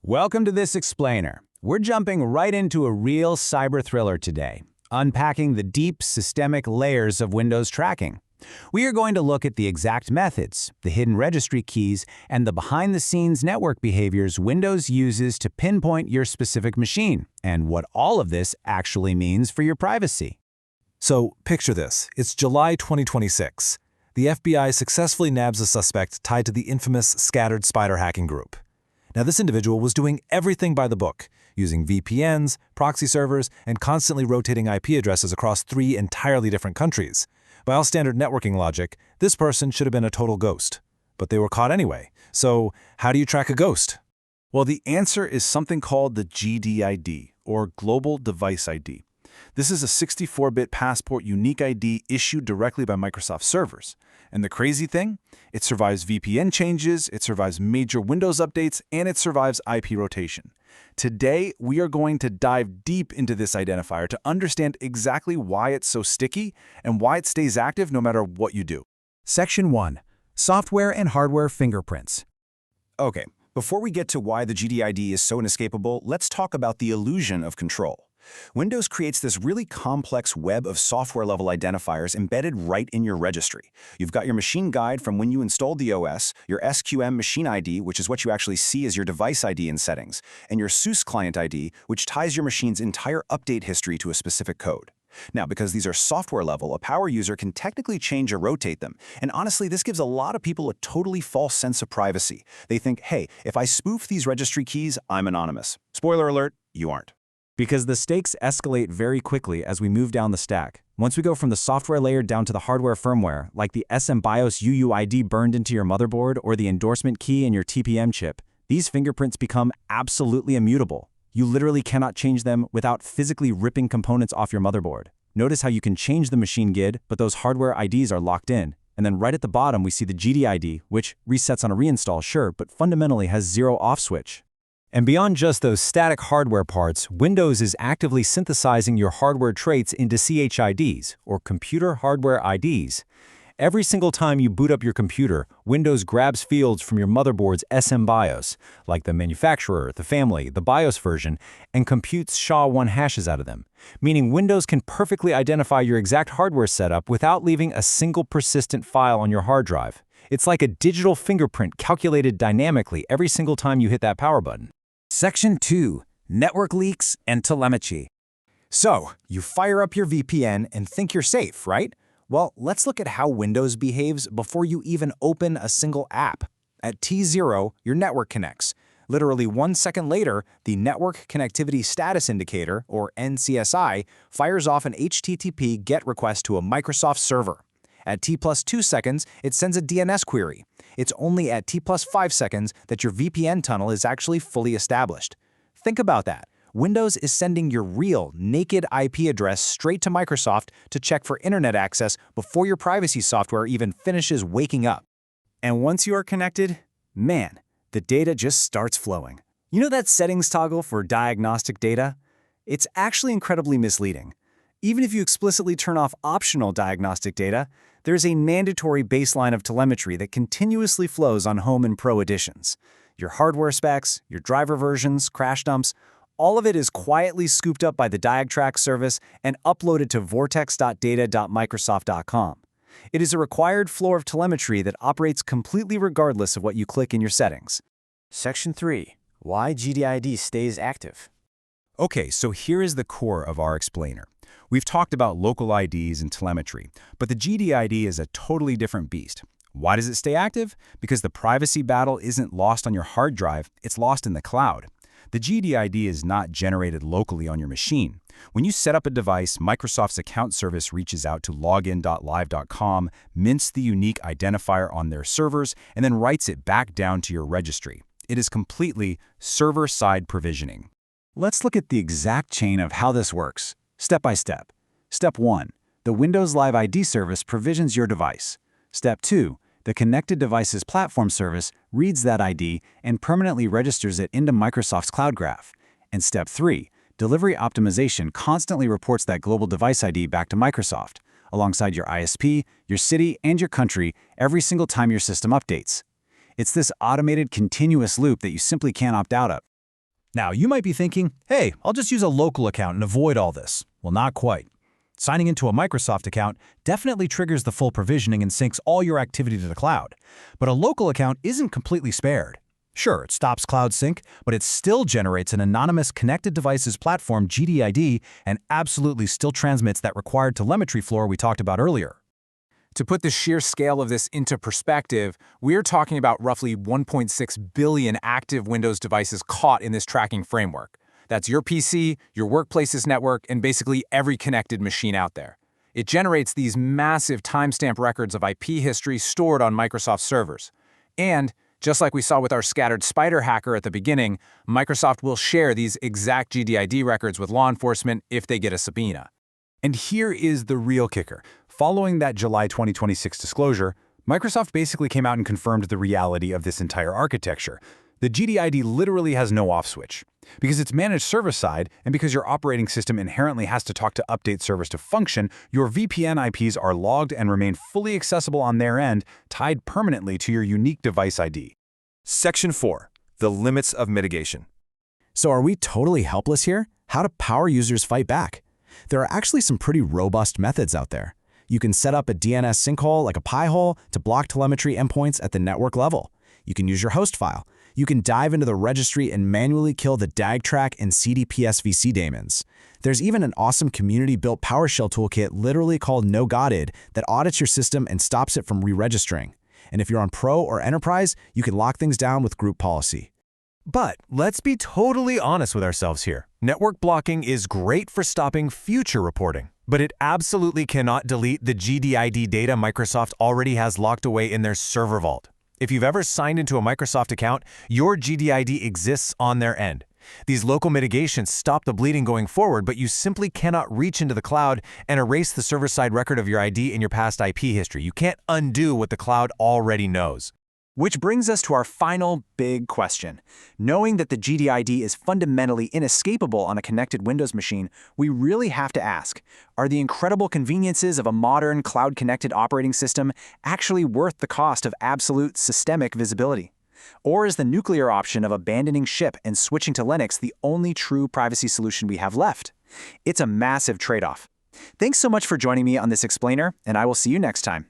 Welcome to this explainer. We're jumping right into a real cyber thriller today, unpacking the deep systemic layers of Windows tracking. We are going to look at the exact methods, the hidden registry keys, and the behind-the-scenes network behaviors Windows uses to pinpoint your specific machine, and what all of this actually means for your privacy. So, picture this. It's July 2026. The FBI successfully nabs a suspect tied to the infamous Scattered Spider hacking group. Now, this individual was doing everything by the book, using VPNs, proxy servers, and constantly rotating IP addresses across 3 entirely different countries. By all standard networking logic, this person should have been a total ghost. But they were caught anyway. So, how do you track a ghost? Well, the answer is something called the GDID, or Global Device ID. This is a 64-bit passport unique ID issued directly by Microsoft servers. And the crazy thing? It survives VPN changes, it survives major Windows updates, and it survives IP rotation. Today, we are going to dive deep into this identifier to understand exactly why it's so sticky and why it stays active no matter what you do. Section 1. Software and Hardware Fingerprints. Okay, before we get to why the GDID is so inescapable, let's talk about the illusion of control. Windows creates this really complex web of software-level identifiers embedded right in your registry. You've got your machine guide from when you installed the OS, your SQM machine ID, which is what you actually see as your device ID in settings, and your SUSE client ID, which ties your machine's entire update history to a specific code. Now, because these are software level, a power user can technically change or rotate them. And honestly, this gives a lot of people a totally false sense of privacy. They think, hey, if I spoof these registry keys, I'm anonymous. Spoiler alert, you aren't. Because the stakes escalate very quickly as we move down the stack. Once we go from the software layer down to the hardware firmware, like the SMBIOS UUID burned into your motherboard or the endorsement key in your TPM chip, these fingerprints become absolutely immutable. You literally cannot change them without physically ripping components off your motherboard. Notice how you can change the machine GID, but those hardware IDs are locked in. And then right at the bottom, we see the GDID, which resets on a reinstall, sure, but fundamentally has 0 off switch. And beyond just those static hardware parts, Windows is actively synthesizing your hardware traits into CHIDs, or Computer Hardware IDs. Every single time you boot up your computer, Windows grabs fields from your motherboard's SMBIOS, like the manufacturer, the family, the BIOS version, and computes SHA-1 hashes out of them, meaning Windows can perfectly identify your exact hardware setup without leaving a single persistent file on your hard drive. It's like a digital fingerprint calculated dynamically every single time you hit that power button. Section 2. Network leaks and telemetry. So, you fire up your VPN and think you're safe, right? Well, let's look at how Windows behaves before you even open a single app. At T0, your network connects. Literally 1 second later, the Network Connectivity Status Indicator, or NCSI, fires off an HTTP GET request to a Microsoft server. At T+2 seconds, it sends a DNS query. It's only at T+5 seconds that your VPN tunnel is actually fully established. Think about that. Windows is sending your real, naked IP address straight to Microsoft to check for internet access before your privacy software even finishes waking up. And once you are connected, man, the data just starts flowing. You know that settings toggle for diagnostic data? It's actually incredibly misleading. Even if you explicitly turn off optional diagnostic data, there's a mandatory baseline of telemetry that continuously flows on Home and Pro editions. Your hardware specs, your driver versions, crash dumps, all of it is quietly scooped up by the DiagTrack service and uploaded to vortex.data.microsoft.com. It is a required floor of telemetry that operates completely regardless of what you click in your settings. Section 3. Why GDID stays active. Okay, so here is the core of our explainer. We've talked about local IDs and telemetry, but the GDID is a totally different beast. Why does it stay active? Because the privacy battle isn't lost on your hard drive, it's lost in the cloud. The GDID is not generated locally on your machine. When you set up a device, Microsoft's account service reaches out to login.live.com, mints the unique identifier on their servers, and then writes it back down to your registry. It is completely server-side provisioning. Let's look at the exact chain of how this works, step by step. Step 1. The Windows Live ID service provisions your device. Step 2. The Connected Devices Platform service reads that ID and permanently registers it into Microsoft's Cloud Graph. And Step 3. Delivery Optimization constantly reports that global device ID back to Microsoft, alongside your ISP, your city, and your country every single time your system updates. It's this automated, continuous loop that you simply can't opt out of. Now, you might be thinking, hey, I'll just use a local account and avoid all this. Well, not quite. Signing into a Microsoft account definitely triggers the full provisioning and syncs all your activity to the cloud. But a local account isn't completely spared. Sure, it stops cloud sync, but it still generates an anonymous connected devices platform GDID and absolutely still transmits that required telemetry floor we talked about earlier. To put the sheer scale of this into perspective, we're talking about roughly 1.6 billion active Windows devices caught in this tracking framework. That's your PC, your workplace's network, and basically every connected machine out there. It generates these massive timestamp records of IP history stored on Microsoft servers. And, just like we saw with our scattered spider hacker at the beginning, Microsoft will share these exact GDID records with law enforcement if they get a subpoena. And here is the real kicker. Following that July 2026 disclosure, Microsoft basically came out and confirmed the reality of this entire architecture. The GDID literally has no off switch. Because it's managed server-side, and because your operating system inherently has to talk to update servers to function, your VPN IPs are logged and remain fully accessible on their end, tied permanently to your unique device ID. Section 4. The limits of mitigation. So are we totally helpless here? How do power users fight back? There are actually some pretty robust methods out there. You can set up a DNS sinkhole like a Pi-hole to block telemetry endpoints at the network level. You can use your host file. You can dive into the registry and manually kill the DAGtrack and CDPSVC daemons. There's even an awesome community-built PowerShell toolkit literally called NoGodid that audits your system and stops it from re-registering. And if you're on Pro or Enterprise, you can lock things down with group policy. But let's be totally honest with ourselves here. Network blocking is great for stopping future reporting, but it absolutely cannot delete the GDID data Microsoft already has locked away in their server vault. If you've ever signed into a Microsoft account, your GDID exists on their end. These local mitigations stop the bleeding going forward, but you simply cannot reach into the cloud and erase the server-side record of your ID in your past IP history. You can't undo what the cloud already knows. Which brings us to our final big question. Knowing that the GDID is fundamentally inescapable on a connected Windows machine, we really have to ask, are the incredible conveniences of a modern cloud-connected operating system actually worth the cost of absolute systemic visibility? Or is the nuclear option of abandoning ship and switching to Linux the only true privacy solution we have left? It's a massive trade-off. Thanks so much for joining me on this explainer, and I will see you next time.